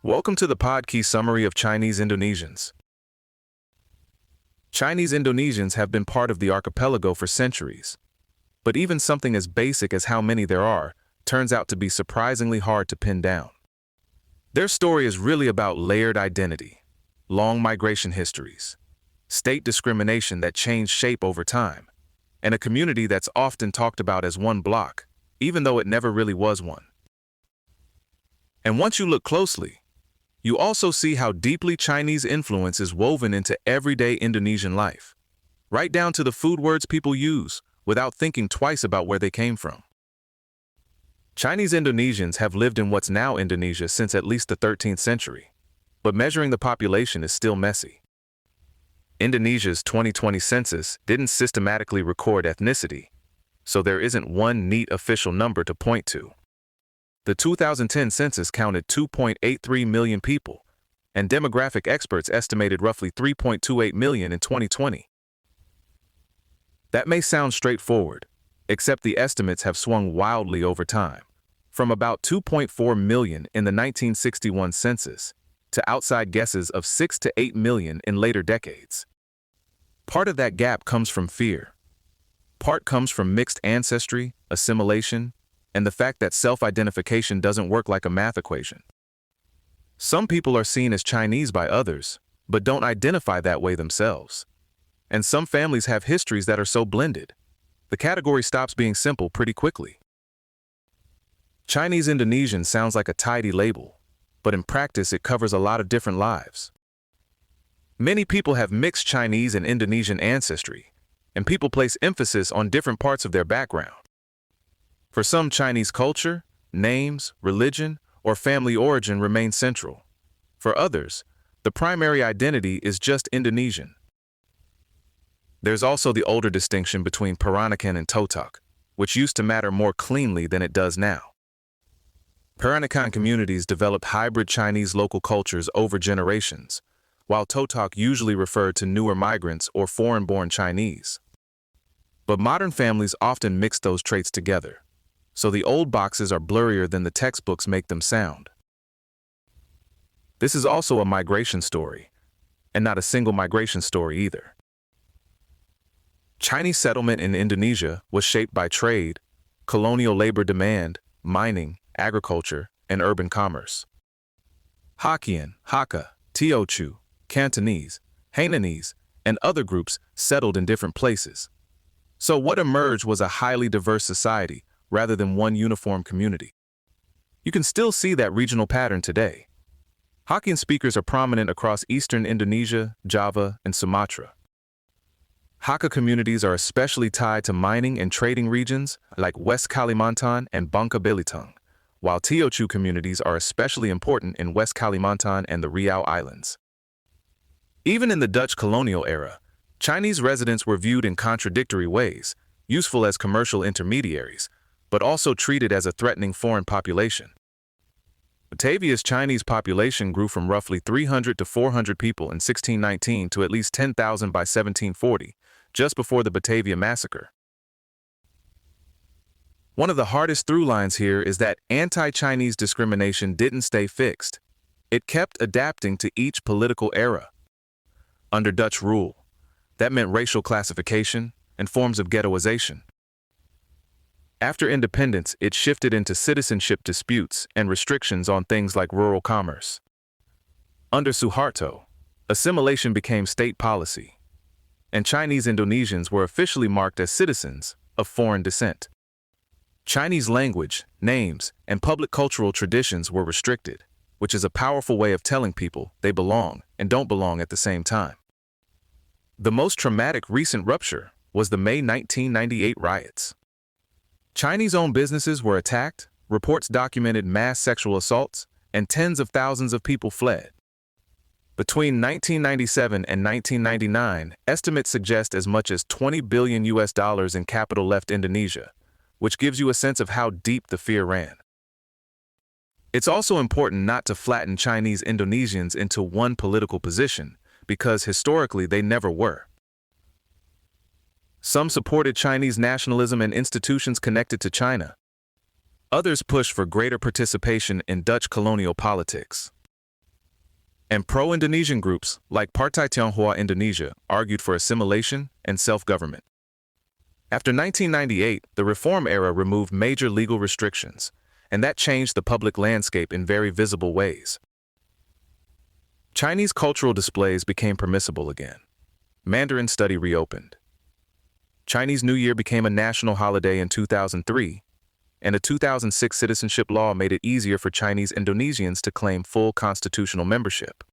Welcome to the Pod-Key Summary of Chinese Indonesians. Chinese Indonesians have been part of the archipelago for centuries. But even something as basic as how many there are turns out to be surprisingly hard to pin down. Their story is really about layered identity, long migration histories, state discrimination that changed shape over time, and a community that's often talked about as one bloc, even though it never really was one. And once you look closely, you also see how deeply Chinese influence is woven into everyday Indonesian life, right down to the food words people use without thinking twice about where they came from. Chinese Indonesians have lived in what's now Indonesia since at least the 13th century, but measuring the population is still messy. Indonesia's 2020 census didn't systematically record ethnicity, so there isn't one neat official number to point to. The 2010 census counted 2.83 million people, and demographic experts estimated roughly 3.28 million in 2020. That may sound straightforward, except the estimates have swung wildly over time, from about 2.4 million in the 1961 census to outside guesses of 6 to 8 million in later decades. Part of that gap comes from fear. Part comes from mixed ancestry, assimilation, and the fact that self-identification doesn't work like a math equation. Some people are seen as Chinese by others, but don't identify that way themselves. And some families have histories that are so blended, the category stops being simple pretty quickly. Chinese Indonesian sounds like a tidy label, but in practice it covers a lot of different lives. Many people have mixed Chinese and Indonesian ancestry, and people place emphasis on different parts of their background. For some, Chinese culture, names, religion, or family origin remain central. For others, the primary identity is just Indonesian. There's also the older distinction between Peranakan and Totok, which used to matter more cleanly than it does now. Peranakan communities developed hybrid Chinese local cultures over generations, while Totok usually referred to newer migrants or foreign-born Chinese. But modern families often mix those traits together, so the old boxes are blurrier than the textbooks make them sound. This is also a migration story, and not a single migration story either. Chinese settlement in Indonesia was shaped by trade, colonial labor demand, mining, agriculture, and urban commerce. Hokkien, Hakka, Teochew, Cantonese, Hainanese, and other groups settled in different places. So what emerged was a highly diverse society rather than one uniform community. You can still see that regional pattern today. Hokkien speakers are prominent across eastern Indonesia, Java, and Sumatra. Hakka communities are especially tied to mining and trading regions like West Kalimantan and Bangka Belitung, while Teochew communities are especially important in West Kalimantan and the Riau Islands. Even in the Dutch colonial era, Chinese residents were viewed in contradictory ways, useful as commercial intermediaries, but also treated as a threatening foreign population. Batavia's Chinese population grew from roughly 300 to 400 people in 1619 to at least 10,000 by 1740, just before the Batavia massacre. One of the hardest through lines here is that anti-Chinese discrimination didn't stay fixed. It kept adapting to each political era. Under Dutch rule, that meant racial classification and forms of ghettoization. After independence, it shifted into citizenship disputes and restrictions on things like rural commerce. Under Suharto, assimilation became state policy, and Chinese Indonesians were officially marked as citizens of foreign descent. Chinese language, names, and public cultural traditions were restricted, which is a powerful way of telling people they belong and don't belong at the same time. The most traumatic recent rupture was the May 1998 riots. Chinese-owned businesses were attacked, reports documented mass sexual assaults, and tens of thousands of people fled. Between 1997 and 1999, estimates suggest as much as $20 billion in capital left Indonesia, which gives you a sense of how deep the fear ran. It's also important not to flatten Chinese Indonesians into one political position, because historically they never were. Some supported Chinese nationalism and institutions connected to China. Others pushed for greater participation in Dutch colonial politics. And pro-Indonesian groups like Partai Tionghoa Indonesia argued for assimilation and self-government. After 1998, the reform era removed major legal restrictions, and that changed the public landscape in very visible ways. Chinese cultural displays became permissible again. Mandarin study reopened. Chinese New Year became a national holiday in 2003, and a 2006 citizenship law made it easier for Chinese Indonesians to claim full constitutional membership.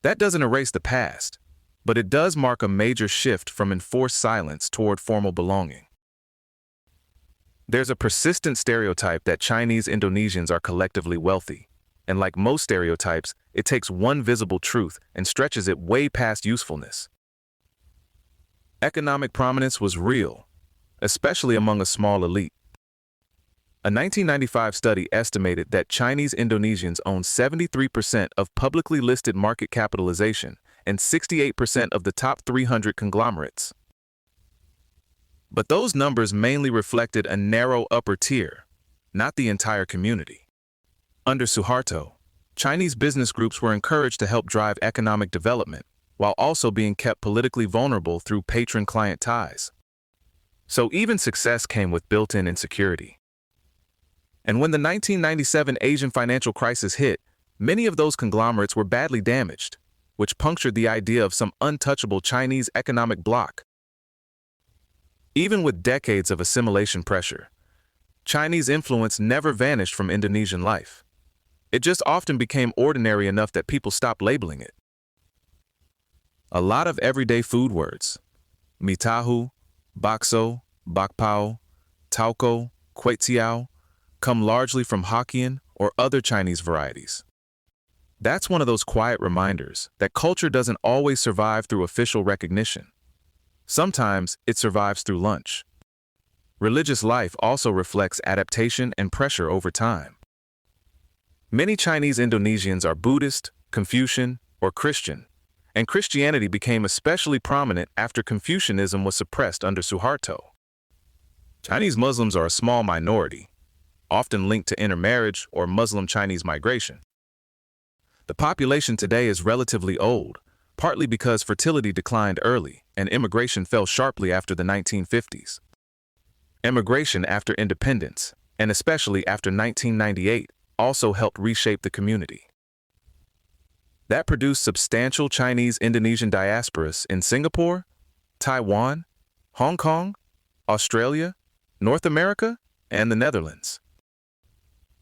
That doesn't erase the past, but it does mark a major shift from enforced silence toward formal belonging. There's a persistent stereotype that Chinese Indonesians are collectively wealthy, and like most stereotypes, it takes one visible truth and stretches it way past usefulness. Economic prominence was real, especially among a small elite. A 1995 study estimated that Chinese Indonesians own 73% of publicly listed market capitalization and 68% of the top 300 conglomerates. But those numbers mainly reflected a narrow upper tier, not the entire community. Under Suharto, Chinese business groups were encouraged to help drive economic development, while also being kept politically vulnerable through patron-client ties. So even success came with built-in insecurity. And when the 1997 Asian financial crisis hit, many of those conglomerates were badly damaged, which punctured the idea of some untouchable Chinese economic bloc. Even with decades of assimilation pressure, Chinese influence never vanished from Indonesian life. It just often became ordinary enough that people stopped labeling it. A lot of everyday food words, mie tahu, bakso, bakpao, tauco, kwetiao, come largely from Hokkien or other Chinese varieties. That's one of those quiet reminders that culture doesn't always survive through official recognition. Sometimes it survives through lunch. Religious life also reflects adaptation and pressure over time. Many Chinese Indonesians are Buddhist, Confucian, or Christian, and Christianity became especially prominent after Confucianism was suppressed under Suharto. Chinese Muslims are a small minority, often linked to intermarriage or Muslim Chinese migration. The population today is relatively old, partly because fertility declined early and immigration fell sharply after the 1950s. Immigration after independence, and especially after 1998, also helped reshape the community. That produced substantial Chinese Indonesian diasporas in Singapore, Taiwan, Hong Kong, Australia, North America, and the Netherlands.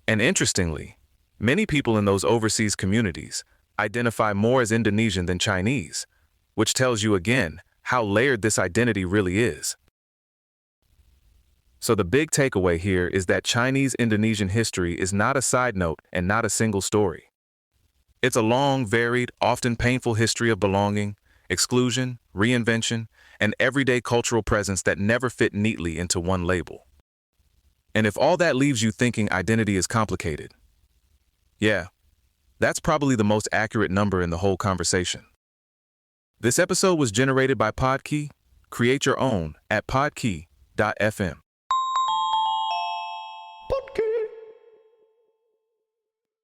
And interestingly, many people in those overseas communities identify more as Indonesian than Chinese, which tells you again how layered this identity really is. So the big takeaway here is that Chinese Indonesian history is not a side note and not a single story. It's a long, varied, often painful history of belonging, exclusion, reinvention, and everyday cultural presence that never fit neatly into one label. And if all that leaves you thinking identity is complicated, yeah, that's probably the most accurate number in the whole conversation. This episode was generated by Podkey. Create your own at podkey.fm.